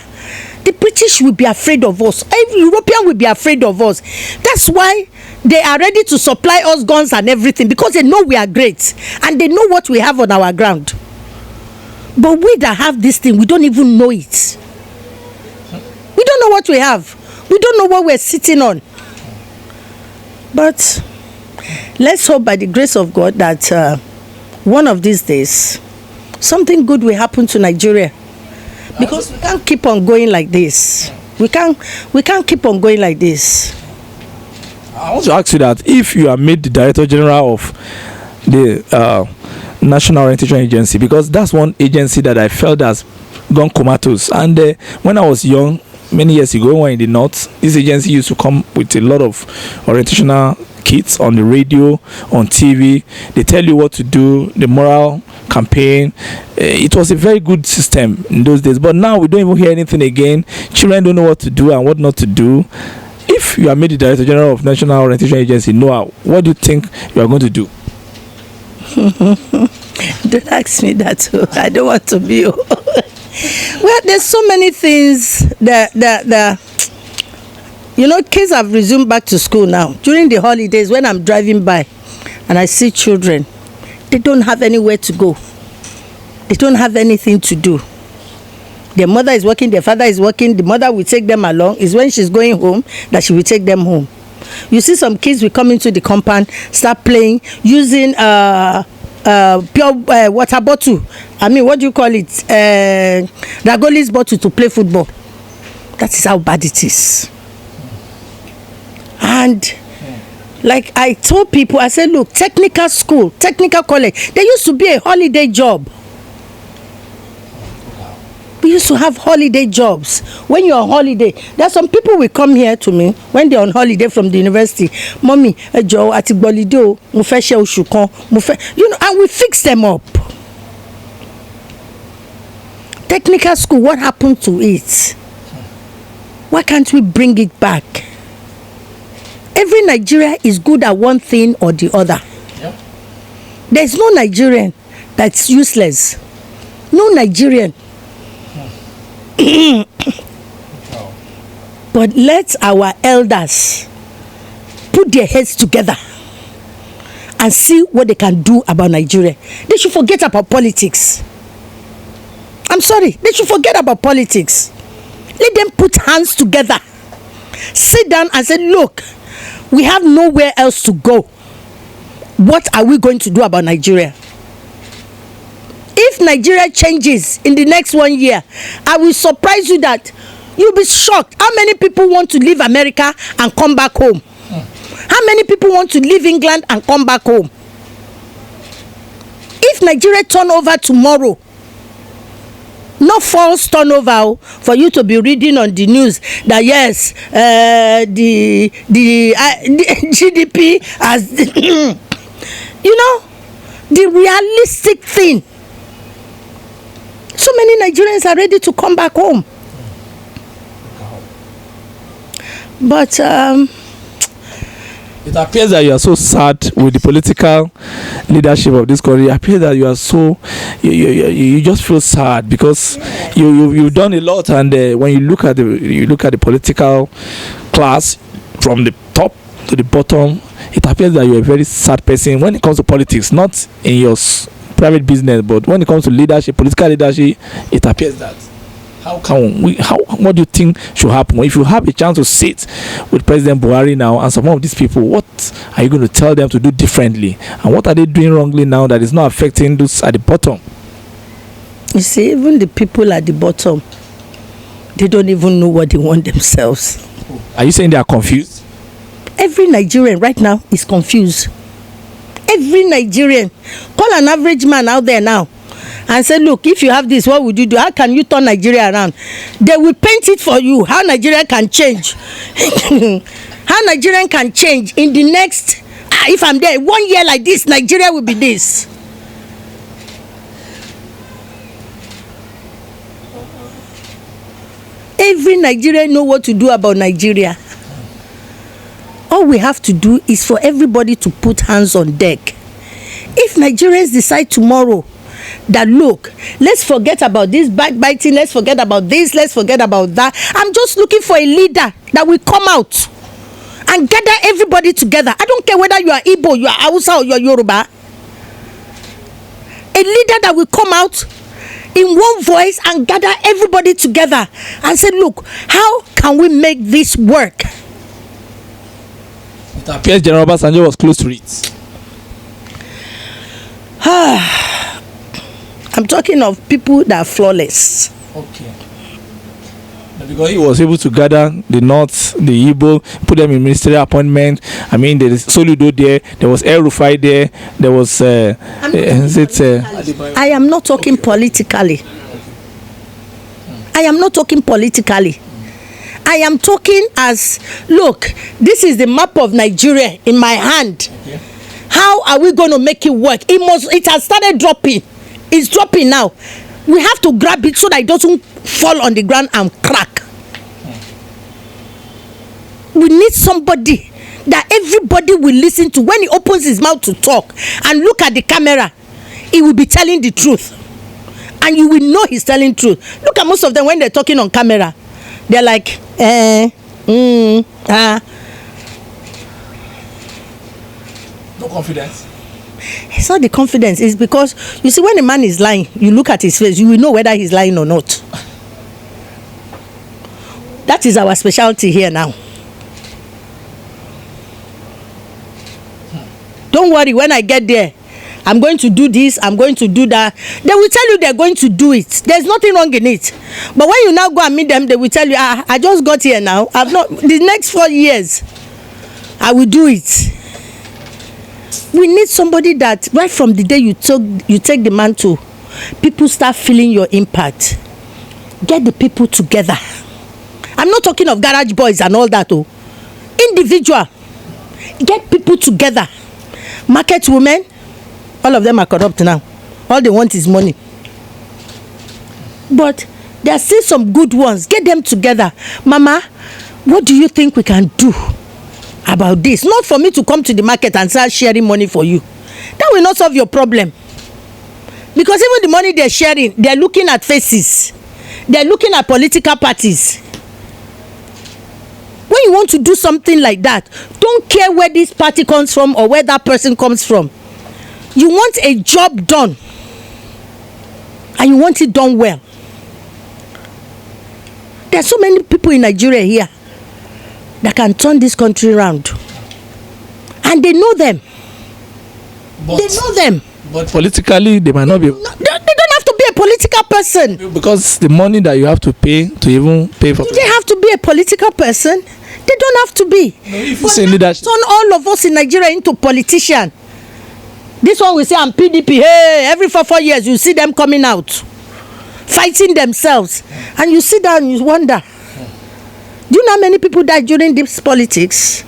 the British will be afraid of us. Every European will be afraid of us. That's why they are ready to supply us guns and everything, because they know we are great and they know what we have on our ground. But we that have this thing, we don't even know it. We don't know what we have. We don't know what we're sitting on. But let's hope by the grace of God that one of these days, something good will happen to Nigeria. Because we can't keep on going like this. We can't keep on going like this. I want to ask you that if you are made the Director General of the National Orientation Agency, because that's one agency that I felt has gone comatose. And when I was young, many years ago, when in the north, this agency used to come with a lot of orientational kids on the radio, on TV. They tell you what to do, the moral campaign. It was a very good system in those days, but now we don't even hear anything again. Children don't know what to do and what not to do. If you are made the Director General of National Orientation Agency, Noah, what do you think you are going to do? Don't ask me that. I don't want to be. Well, there's so many things that kids have resumed back to school now. During the holidays, when I'm driving by and I see children, they don't have anywhere to go. They don't have anything to do. Their mother is working, their father is working. The mother will take them along. It's when she's going home that she will take them home. You see some kids will come into the compound, start playing, using pure water bottle. I mean, what do you call it? Ragoli's bottle to play football. That is how bad it is. And like I told people, I said, look, technical school, technical college, there used to be a holiday job. We used to have holiday jobs. When you're on holiday, there's some people will come here to me when they're on holiday from the university. Mommy, Joe, ati gbolido, mo fẹ́ ṣe oṣù kan, and we fix them up. Technical school, what happened to it? Why can't we bring it back? Every Nigerian is good at one thing or the other. Yep. There's no Nigerian that's useless. No Nigerian. But let our elders put their heads together and see what they can do about Nigeria. They should forget about politics. I'm sorry, they should forget about politics. Let them put hands together. Sit down and say, look, we have nowhere else to go. What are we going to do about Nigeria? If Nigeria changes in the next 1 year, I will surprise you that you'll be shocked. How many people want to leave America and come back home? How many people want to leave England and come back home? If Nigeria turn over tomorrow, no false turnover for you to be reading on the news that yes, the GDP has, the realistic thing. So many Nigerians are ready to come back home. But it appears that you are so sad with the political leadership of this country. It appears that you are so you just feel sad because you've done a lot, and when you look at the political class from the top to the bottom, it appears that you're a very sad person when it comes to politics, not in your private business, but when it comes to leadership, political leadership, it appears that. What do you think should happen? If you have a chance to sit with President Buhari now and some of these people, what are you going to tell them to do differently? And what are they doing wrongly now that is not affecting those at the bottom? You see, even the people at the bottom, they don't even know what they want themselves. Are you saying they are confused? Every Nigerian right now is confused. Every Nigerian. Call an average man out there now and say, look, if you have this, what would you do? How can you turn Nigeria around? They will paint it for you, how Nigeria can change. How Nigeria can change in the next, if I'm there, 1 year like this, Nigeria will be this. Every Nigerian know what to do about Nigeria. All we have to do is for everybody to put hands on deck. If Nigerians decide tomorrow that, look, let's forget about this backbiting, let's forget about this, let's forget about that. I'm just looking for a leader that will come out and gather everybody together. I don't care whether you are Igbo, you are Hausa, or you are Yoruba. A leader that will come out in one voice and gather everybody together and say, look, how can we make this work? It appears General Obasanjo was close to it. I'm talking of people that are flawless. Okay. Because he was able to gather the North, the Igbo, put them in ministerial appointment. I mean, there is Soludo there was El Rufai there was I am not talking politically. I am not talking politically. I am talking as, look, this is the map of Nigeria in my hand. Okay. How are we going to make it work? It has started dropping. It's dropping now. We have to grab it so that it doesn't fall on the ground and crack. We need somebody that everybody will listen to. When he opens his mouth to talk and look at the camera, he will be telling the truth. And you will know he's telling truth. Look at most of them when they're talking on camera. They're like, No confidence. It's not the confidence. It's because, you see, when a man is lying, you look at his face, you will know whether he's lying or not. That is our specialty here now. Don't worry, when I get there, I'm going to do this, I'm going to do that. They will tell you they're going to do it. There's nothing wrong in it. But when you now go and meet them, they will tell you, I just got here now. The next 4 years, I will do it. We need somebody that right from the day you take the mantle, people start feeling your impact. Get the people together. I'm not talking of garage boys and all that. Individual. Get people together. Market women, all of them are corrupt now. All they want is money. But there are still some good ones. Get them together. Mama, what do you think we can do about this? Not for me to come to the market and start sharing money for you. That will not solve your problem. Because even the money they're sharing, they're looking at faces. They're looking at political parties. When you want to do something like that, don't care where this party comes from or where that person comes from. You want a job done. And you want it done well. There are so many people in Nigeria here that can turn this country around. And they know them. They know them. But politically, they might not be. No, they don't have to be a political person. Because the money that you have to pay to even pay for. Do they have to be a political person? They don't have to be. No, if you say leadership. Turn all of us in Nigeria into politicians. This one will say, I'm PDP. Hey, every 4 years, you see them coming out, fighting themselves. And you sit down and you wonder, do you know how many people died during this politics?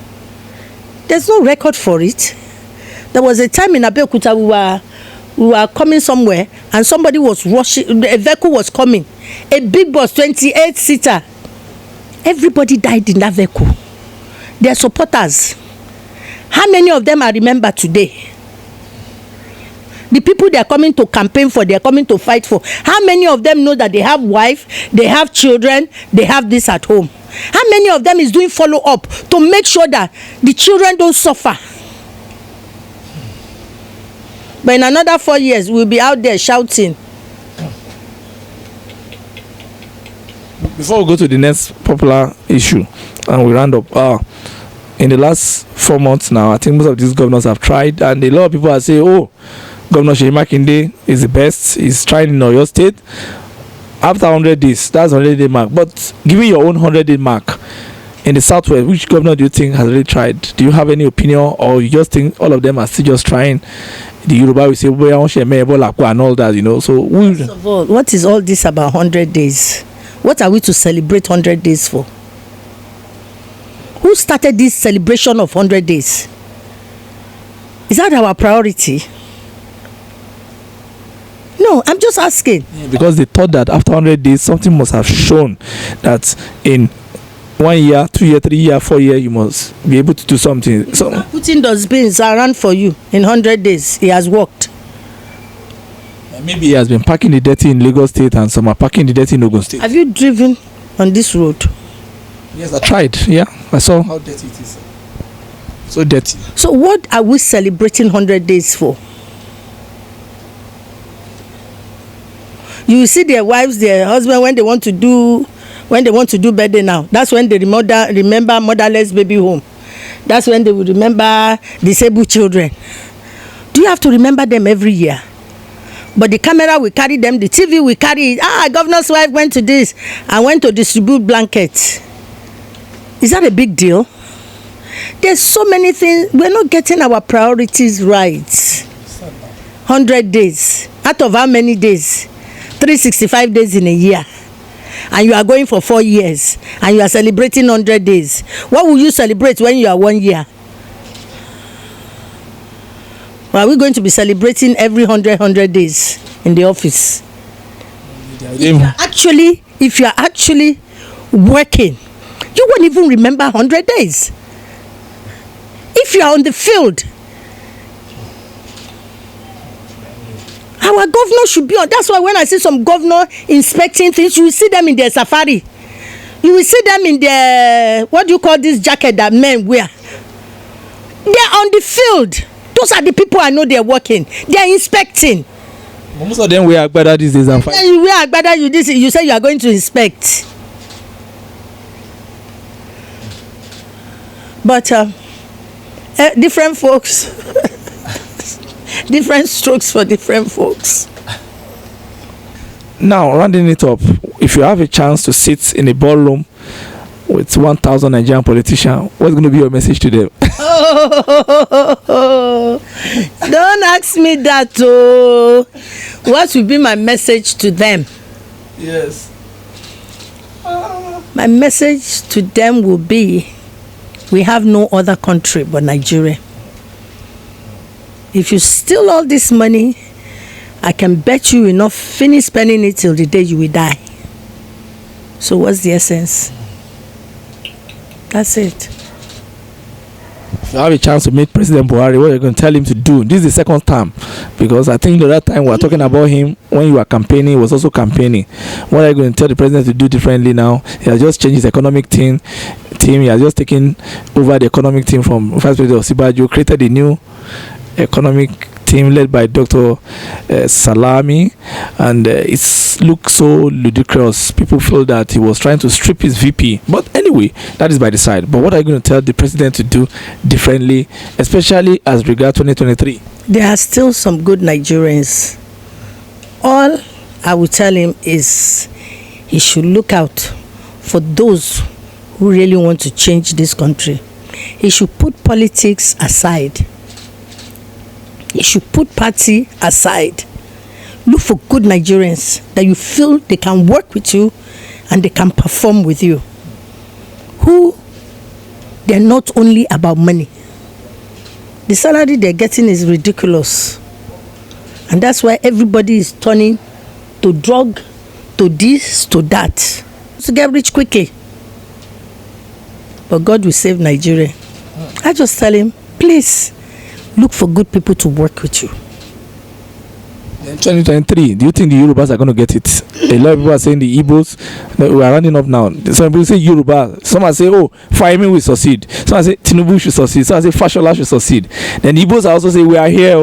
There's no record for it. There was a time in Abeokuta we were coming somewhere and somebody was rushing, a vehicle was coming. A big bus, 28-seater. Everybody died in that vehicle. Their supporters. How many of them I remember today? The people they are coming to campaign for, they are coming to fight for. How many of them know that they have wife, they have children, they have this at home? How many of them is doing follow-up to make sure that the children don't suffer? But in another 4 years, we'll be out there shouting. Before we go to the next popular issue and we round up, in the last 4 months now, I think most of these governors have tried, and a lot of people are saying, oh, Governor Seyi Makinde is the best, he's trying in Oyo State. After 100 days, that's 100-day mark. But given your own 100-day mark in the Southwest, which governor do you think has really tried? Do you have any opinion, or you just think all of them are still just trying? The Yoruba will say, and all that, you know. So, first of all, what is all this about 100 days? What are we to celebrate 100 days for? Who started this celebration of 100 days? Is that our priority? No, I'm just asking. Because they thought that after 100 days, something must have shown that in 1 year, 2 years, 3 years, 4 years, you must be able to do something. So, putting those bins around for you in 100 days, he has worked. Maybe he has been packing the dirty in Lagos State and some are packing the dirty in Ogun State. Have you driven on this road? Yes, I tried. Yeah, I saw how dirty it is. So dirty. So what are we celebrating 100 days for? You see their wives, their husband, when they want to do birthday now. That's when they remember motherless baby home. That's when they will remember disabled children. Do you have to remember them every year? But the camera will carry them, the TV will carry it. Governor's wife went to this and went to distribute blankets. Is that a big deal? There's so many things. We're not getting our priorities right. 100 days. Out of how many days? 365 days in a year. and you are going for 4 years, and you are celebrating 100 days. What will you celebrate when you are 1 year? Or are we going to be celebrating every 100 days in the office? If you are actually working, you won't even remember 100 days. If you are on the field, our governor should be on. That's why when I see some governor inspecting things, you will see them in their safari. You will see them in their, what do you call this jacket that men wear? They are on the field. Those are the people I know they are working. They are inspecting. Most of them wear agbada these days. And you wear agbada, you say you are going to inspect. But different folks, different strokes for different folks. Now, rounding it up, if you have a chance to sit in a ballroom with 1,000 Nigerian politicians, what's going to be your message to them? Don't ask me that. Oh, what will be my message to them? Yes. My message to them will be, we have no other country but Nigeria. If you steal all this money, I can bet you will not finish spending it till the day you will die. So what's the essence? That's it. If you have a chance to meet President Buhari, what are you going to tell him to do? This is the second time, because I think the other time we were talking about him when you were campaigning, he was also campaigning. What are you going to tell the president to do differently now? He has just changed his economic team. He has just taken over the economic team from Vice President Osibajo, created a new economic team led by Dr. Salami, and it looks so ludicrous. People feel that he was trying to strip his VP, but anyway, that is by the side. But what are you going to tell the president to do differently, especially as regards 2023? There are still some good Nigerians. All I will tell him is he should look out for those who really want to change this country. He should put politics aside. You should put party aside. Look for good Nigerians that you feel they can work with you and they can perform with you. Who they're not only about money. The salary they're getting is ridiculous. And that's why everybody is turning to drug, to this, to that. To get rich quickly. But God will save Nigeria. I just tell him, please, look for good people to work with you. In 2023, do you think the Yorubas are going to get it? A lot of people are saying the Igbos, we are running up now. Some people say Yoruba. Some are saying, oh, Fahimi will succeed. Some are saying Tinubu should succeed. Some are saying Fashola should succeed. Then the Igbos are also saying, we are here,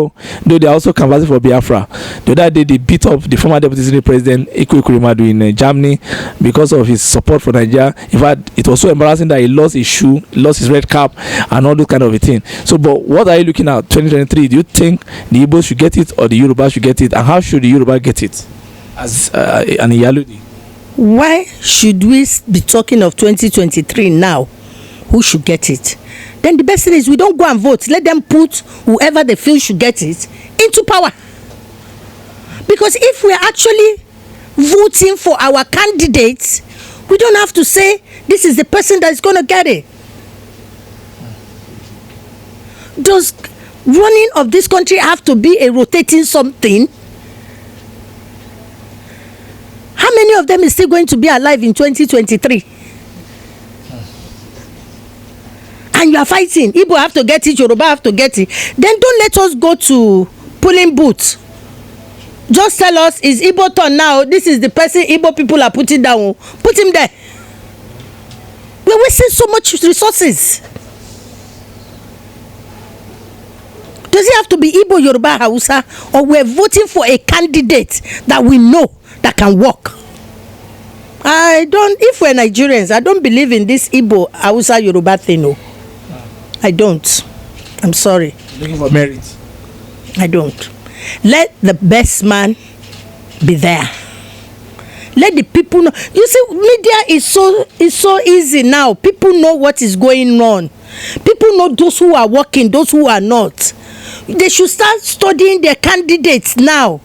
though they are also canvassing for Biafra. The other day, they beat up the former deputy senate president, Ikwe Kurimadu, in Germany because of his support for Nigeria. In fact, it was so embarrassing that he lost his shoe, lost his red cap, and all those kind of a thing. So, but what are you looking at 2023? Do you think the Igbos should get it or the Yoruba should get it? And how should the Yoruba get it as an Iyalode? Why should we be talking of 2023 now? Who should get it? Then the best thing is we don't go and vote. Let them put whoever they feel should get it into power. Because if we're actually voting for our candidates, we don't have to say this is the person that is going to get it. Does running of this country have to be a rotating something? How many of them is still going to be alive in 2023? And you are fighting. Igbo have to get it, Yoruba have to get it. Then don't let us go to pulling boots. Just tell us, is Igbo turn now? This is the person Igbo people are putting down. Put him there. We're wasting so much resources. Does it have to be Igbo, Yoruba, Hausa? Or we're voting for a candidate that we know that can work? If we're Nigerians, I don't believe in this Igbo, Hausa, Yoruba thing. No. I don't. I'm sorry. Looking for merit. I don't. Let the best man be there. Let the people know. You see, media is so easy now. People know what is going on. People know those who are working, those who are not. They should start studying their candidates now.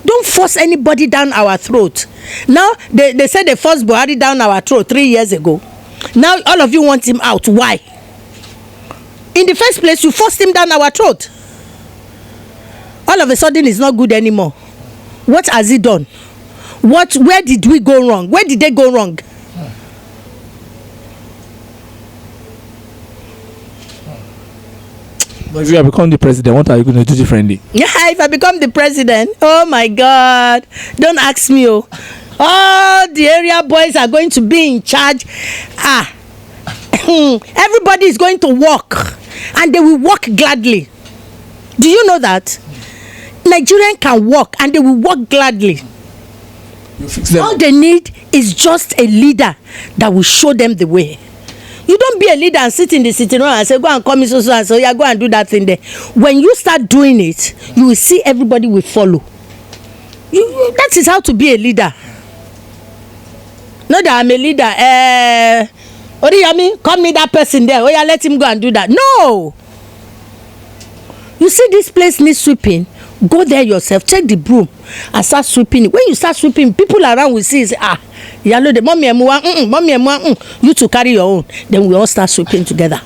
Don't force anybody down our throat. Now they said they forced Buhari down our throat 3 years ago. Now all of you want him out. Why? In the first place, you forced him down our throat. All of a sudden, it's not good anymore. What has he done? Where did we go wrong? Where did they go wrong? But if you have become the president, what are you going to do differently? Yeah, if I become the president, oh my God, don't ask me. Oh, all the area boys are going to be in charge. Everybody is going to work, and they will work gladly. Do you know that? Nigerians can work, and they will work gladly. All they need is just a leader that will show them the way. You don't be a leader and sit in the sitting room and say, go and call me so and so, yeah, go and do that thing there. When you start doing it, you will see everybody will follow. That is how to be a leader. Not that I'm a leader. Oriyami, call me that person there. Oh yeah, let him go and do that. No. You see this place needs sweeping. Go there yourself, take the broom and start sweeping it. When you start sweeping, people around will see, say, yalo the mommy, you to carry your own. Then we all start sweeping together.